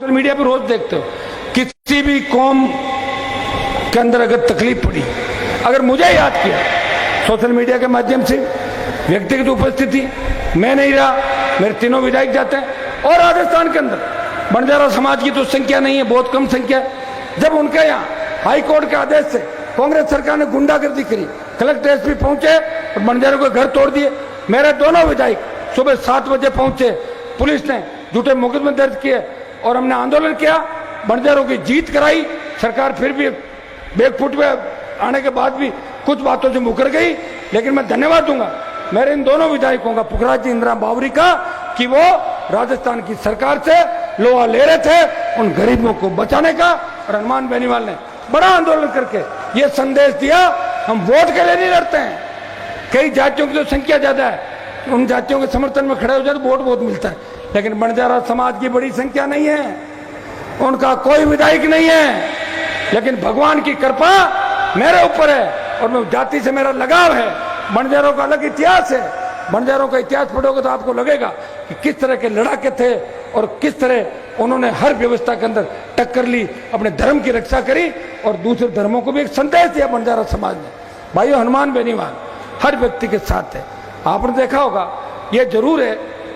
Social media पर रोज देखते हो, किसी भी कौम के अंदर अगर तकलीफ पड़ी, अगर मुझे याद किया सोशल मीडिया के माध्यम से, व्यक्तिगत उपस्थिति, मैं नहीं रहा, मेरे तीनों विधायक जाते हैं। और राजस्थान के अंदर बंजारा समाज की तो संख्या नहीं है, बहुत कम संख्या है। जब उनके यहाँ हाई कोर्ट के आदेश से कांग्रेस सरकार ने गुंडागर्दी करी, कलेक्टर एसपी पहुंचे और बंजारों के घर तोड़ दिए। मेरे दोनों विधायक सुबह 7 बजे पहुंचे, पुलिस ने झूठे मुकदमे दर्ज किए और हमने आंदोलन किया, बंजारों की जीत कराई। सरकार फिर भी बैकफुट पे आने के बाद भी कुछ बातों से मुकर गई, लेकिन मैं धन्यवाद दूंगा मेरे इन दोनों विधायकों का, पुखराज जी, इंदिरा बावरी का, कि वो राजस्थान की सरकार से लोहा ले रहे थे उन गरीबों को बचाने का। और हनुमान बेनीवाल ने बड़ा आंदोलन करके ये संदेश दिया, हम वोट के लिए नहीं लड़ते हैं। कई जातियों की तो संख्या ज्यादा है, उन जातियों के समर्थन में खड़े हो जाए तो वोट बहुत मिलता है, लेकिन बंजारा समाज की बड़ी संख्या नहीं है, उनका कोई विधायक नहीं है। लेकिन भगवान की कृपा मेरे ऊपर है और मैं जाति से मेरा लगाव है। बंजारों का अलग इतिहास है, बंजारों का इतिहास पढ़ोगे तो आपको लगेगा कि किस तरह के लड़ाके थे और किस तरह उन्होंने हर व्यवस्था के अंदर टक्कर ली, अपने धर्म की रक्षा करी और दूसरे धर्मों को भी एक संदेश दिया बंजारा समाज ने। भाइयों, हनुमान बेनीवाल हर व्यक्ति के साथ है। आपने देखा होगा, ये जरूर है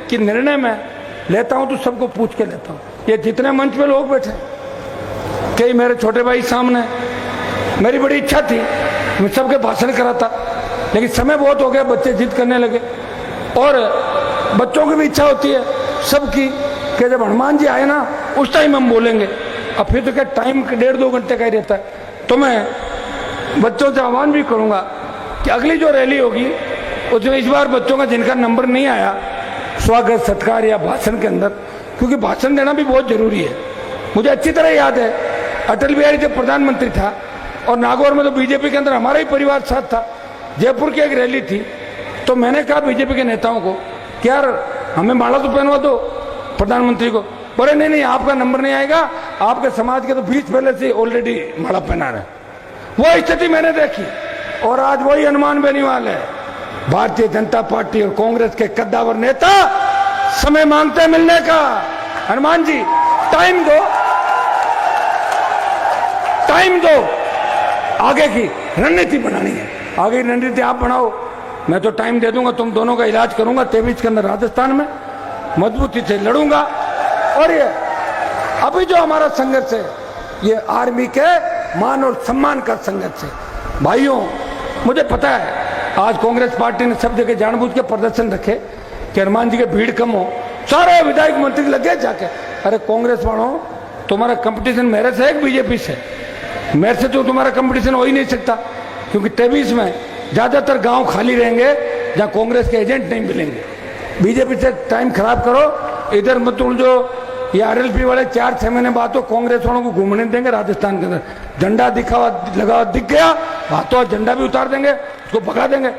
कि निर्णय में लेता हूं तो सबको पूछ के लेता हूं। ये जितने मंच पे लोग बैठे, कई मेरे छोटे भाई सामने, मेरी बड़ी इच्छा थी मैं सबके भाषण कराता, लेकिन समय बहुत हो गया, बच्चे जिद करने लगे और बच्चों की भी इच्छा होती है सबकी कि जब हनुमान जी आए ना उस टाइम हम बोलेंगे। अब फिर तो क्या टाइम 1.5-2 घंटे का ही रहता है। तो मैं बच्चों से आह्वान भी करूंगा कि अगली जो रैली होगी उसमें इस बार बच्चों का जिनका नंबर नहीं आया स्वागत सत्कार या भाषण के अंदर, क्योंकि भाषण देना भी बहुत जरूरी है। मुझे अच्छी तरह याद है, अटल बिहारी जब प्रधानमंत्री था और नागौर में तो बीजेपी के अंदर हमारा ही परिवार साथ था, जयपुर की एक रैली थी, तो मैंने कहा बीजेपी के नेताओं को कि यार हमें माला तो पहनवा दो प्रधानमंत्री को। बोले नहीं नहीं, आपका नंबर नहीं आएगा, आपके समाज के तो 20 पहले से ऑलरेडी माला पहना रहे। वो स्थिति मैंने देखी और आज वही हनुमान बेनीवाल है। भारतीय जनता पार्टी और कांग्रेस के कद्दावर नेता समय मांगते हैं मिलने का। हनुमान जी टाइम दो, टाइम दो, आगे की रणनीति बनानी है, आगे की रणनीति आप बनाओ, मैं तो टाइम दे दूंगा, तुम दोनों का इलाज करूंगा 23 के अंदर राजस्थान में, मजबूती से लड़ूंगा। और ये अभी जो हमारा संघर्ष है ये आर्मी के मान और सम्मान का संघर्ष है। भाइयों, मुझे पता है आज कांग्रेस पार्टी ने सब जगह जानबूझ के प्रदर्शन रखे कि हनुमान जी के भीड़ कम हो, सारे विधायक मंत्री लगे जाके। अरे कांग्रेस वालों, तुम्हारा कंपटीशन मेरे से है कि बीजेपी से? मेरे से तो तुम्हारा कंपटीशन हो ही नहीं सकता, क्योंकि 23 में ज्यादातर गांव खाली रहेंगे जहां कांग्रेस के एजेंट नहीं मिलेंगे। बीजेपी से टाइम खराब करो, इधर मत उलझो। ये आरएलपी वाले 4-6 महीने बाद तो कांग्रेस वालों को घूमने देंगे राजस्थान के अंदर, झंडा दिखावा लगा दिख गया, हाथों झंडा भी उतार देंगे, उसको भगा देंगे।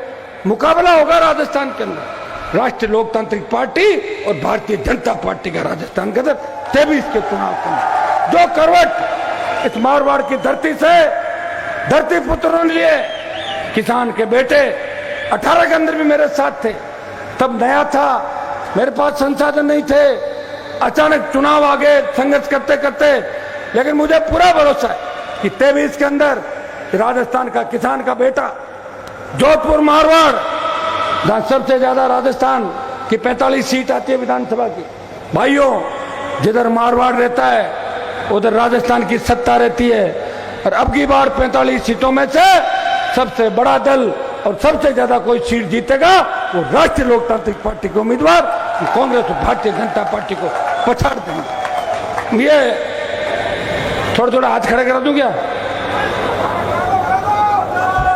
मुकाबला होगा राजस्थान के अंदर राष्ट्रीय लोकतांत्रिक पार्टी और भारतीय जनता पार्टी का राजस्थान के अंदर 23 के चुनाव के अंदर। जो करवट इस मारवाड़ की धरती से धरती पुत्रों ने लिए, किसान के बेटे 18 के अंदर भी मेरे साथ थे, तब नया था, मेरे पास संसाधन नहीं थे, अचानक चुनाव आ गए संघर्ष करते करते, लेकिन मुझे पूरा भरोसा है कि 23 के अंदर राजस्थान का किसान का बेटा, जोधपुर मारवाड़ जहां सबसे ज्यादा राजस्थान की 45 सीट आती है विधानसभा की, भाइयों जिधर मारवाड़ रहता है उधर राजस्थान की सत्ता रहती है। और अब की बार 45 सीटों में से सबसे बड़ा दल और सबसे ज्यादा कोई सीट जीतेगा वो राष्ट्रीय लोकतांत्रिक पार्टी के उम्मीदवार कांग्रेस और भारतीय जनता पार्टी को पछाड़ देंगे। ये थोड़ा थोड़ा हाथ खड़े करा दूं क्या?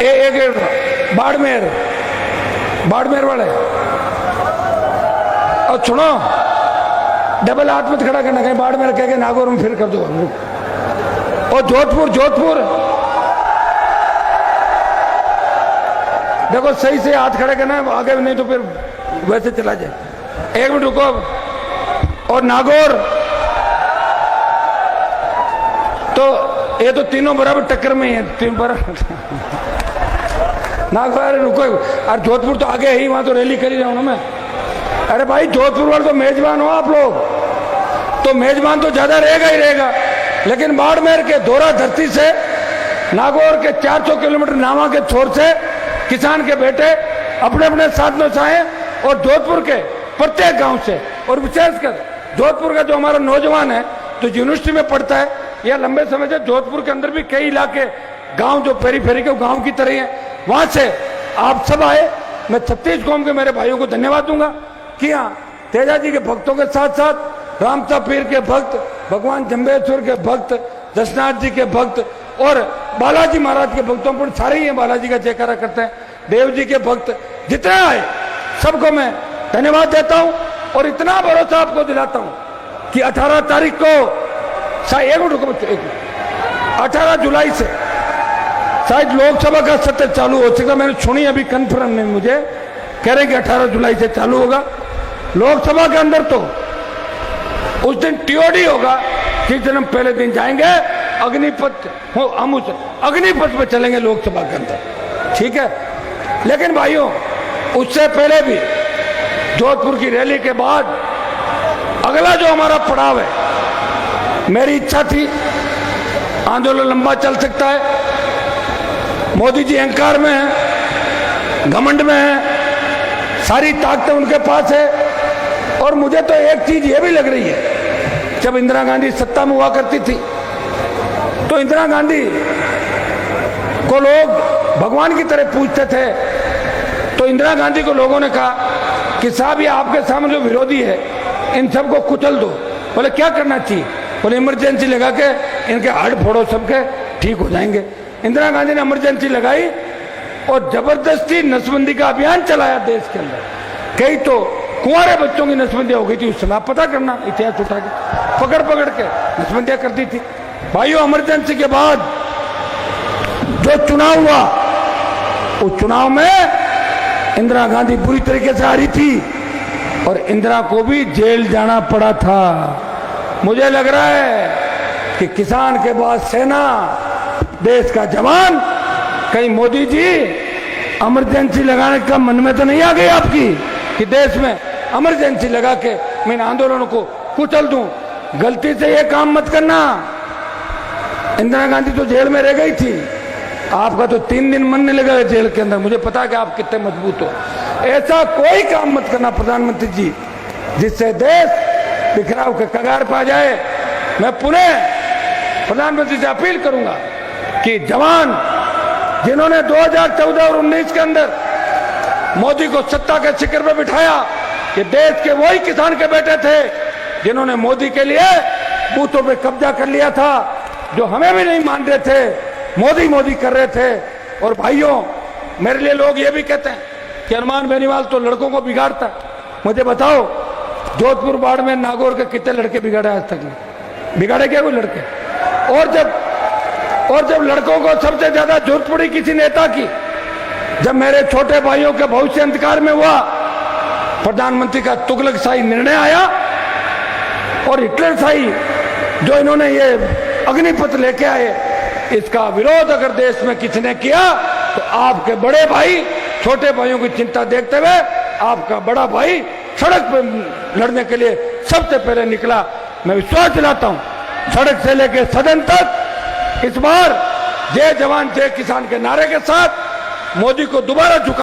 एक बाड़मेर वाले, और सुनो, डबल हाथ मत खड़ा करना, कहीं बाड़मेर कह के नागौर में फिर कर दो हम लोग। और जोधपुर देखो, सही से हाथ खड़े करना है, आगे नहीं तो फिर वैसे चला जाए। 1 मिनट रुको। और नागौर तो ये तो तीनों बराबर टक्कर में ही है, तीन बराबर। नागौर रुको, और जोधपुर तो आगे है ही, वहां तो रैली कर ही रहा हूं ना मैं। अरे भाई, जोधपुर वाले तो मेजबान हो आप लोग, तो मेजबान तो ज्यादा रहेगा ही रहेगा, लेकिन बाड़मेर के दोरा धरती से, नागौर के 400 किलोमीटर नावा के छोर से किसान के बेटे अपने अपने साधनों से आए, और जोधपुर के प्रत्येक गांव से, और विशेषकर जोधपुर का जो हमारा नौजवान है जो यूनिवर्सिटी में पढ़ता है, या लंबे समय से जोधपुर के अंदर भी कई इलाके गांव जो पेरीफेरी के गांव की तरह है, वहां से आप सब आए। मैं 36 कौम के मेरे भाइयों को धन्यवाद दूंगा कि हाँ, तेजा जी के भक्तों के साथ साथ रामता पीर के भक्त, भगवान जम्बेश्वर के भक्त, दशनाथ जी के भक्त और बालाजी महाराज के भक्तों पर सारे ही बालाजी का जयकारा करते हैं। देव जी के भक्त जितने आए सबको मैं धन्यवाद देता हूं, और इतना भरोसा आपको दिलाता हूं कि 18 तारीख को 18 जुलाई से शायद लोकसभा का सत्र चालू हो सकेगा। मैंने सुनी अभी कंफर्म नहीं, मुझे कह रहे कि 18 जुलाई से चालू होगा। लोकसभा के अंदर तो उस दिन टीओडी होगा, जिस दिन हम पहले दिन जाएंगे अग्निपथ, हम उस अग्निपथ पे चलेंगे लोकसभा के अंदर, ठीक है। लेकिन भाइयों, उससे पहले भी जोधपुर की रैली के बाद अगला जो हमारा पड़ाव है, मेरी इच्छा थी आंदोलन लंबा चल सकता है। मोदी जी अहंकार में है, घमंड में है, सारी ताकतें उनके पास है, और मुझे तो एक चीज ये भी लग रही है, जब इंदिरा गांधी सत्ता में हुआ करती थी तो इंदिरा गांधी को लोग भगवान की तरह पूजते थे। तो इंदिरा गांधी को लोगों ने कहा कि साहब, ये आपके सामने जो विरोधी है इन सबको कुचल दो। बोले क्या करना चाहिए? बोले इमरजेंसी लगा के इनके हाड़ फोड़ो, सबके ठीक हो जाएंगे। इंदिरा गांधी ने इमरजेंसी लगाई और जबरदस्ती नसबंदी का अभियान चलाया देश के अंदर। कई तो कुंवारे बच्चों की नसबंदियां हो गई थी उस समय, पता करना, इतिहास उठा के पकड़ पकड़ के नसबंदियां करती थी। भाइयों, इमरजेंसी के बाद जो चुनाव हुआ, उस चुनाव में इंदिरा गांधी बुरी तरीके से हारी थी और इंदिरा को भी जेल जाना पड़ा था। मुझे लग रहा है कि किसान के बाद सेना, देश का जवान, कहीं मोदी जी इमरजेंसी लगाने का मन में तो नहीं आ गई आपकी कि देश में इमरजेंसी लगा के मैं इन आंदोलनों को कुचल दूं? गलती से ये काम मत करना। इंदिरा गांधी तो जेल में रह गई थी, आपका तो 3 दिन मन नहीं लगा जेल के अंदर। मुझे पता है कि आप कितने मजबूत हो। ऐसा कोई काम मत करना प्रधानमंत्री जी जिससे देश बिखराव के कगार पा जाए। मैं पुनः प्रधानमंत्री से अपील करूंगा कि जवान जिन्होंने 2014 और 19 के अंदर मोदी को सत्ता के शिखर पर बिठाया, ये देश के वही किसान के बेटे थे जिन्होंने मोदी के लिए बूथों पे कब्जा कर लिया था, जो हमें भी नहीं मान रहे थे, मोदी मोदी कर रहे थे। और भाइयों, मेरे लिए लोग ये भी कहते हैं कि हनुमान बेनीवाल तो लड़कों को बिगाड़ता है। मुझे बताओ, जोधपुर, बाड़मेर, नागौर के कितने लड़के बिगाड़े आज तक? बिगाड़े क्या वो लड़के? और जब लड़कों को सबसे ज्यादा जरूरत पड़ी किसी नेता की, जब मेरे छोटे भाइयों के भविष्य अंधकार में हुआ, प्रधानमंत्री का तुगलकशाही निर्णय आया और हिटलरशाही जो इन्होंने ये अग्निपथ लेके आए, इसका विरोध अगर देश में किसी ने किया तो आपके बड़े भाई छोटे भाइयों की चिंता देखते हुए आपका बड़ा भाई सड़क पर लड़ने के लिए सबसे पहले निकला। मैं विश्वास दिलाता हूं, सड़क से लेकर सदन तक इस बार जय जवान जय किसान के नारे के साथ मोदी को दोबारा झुका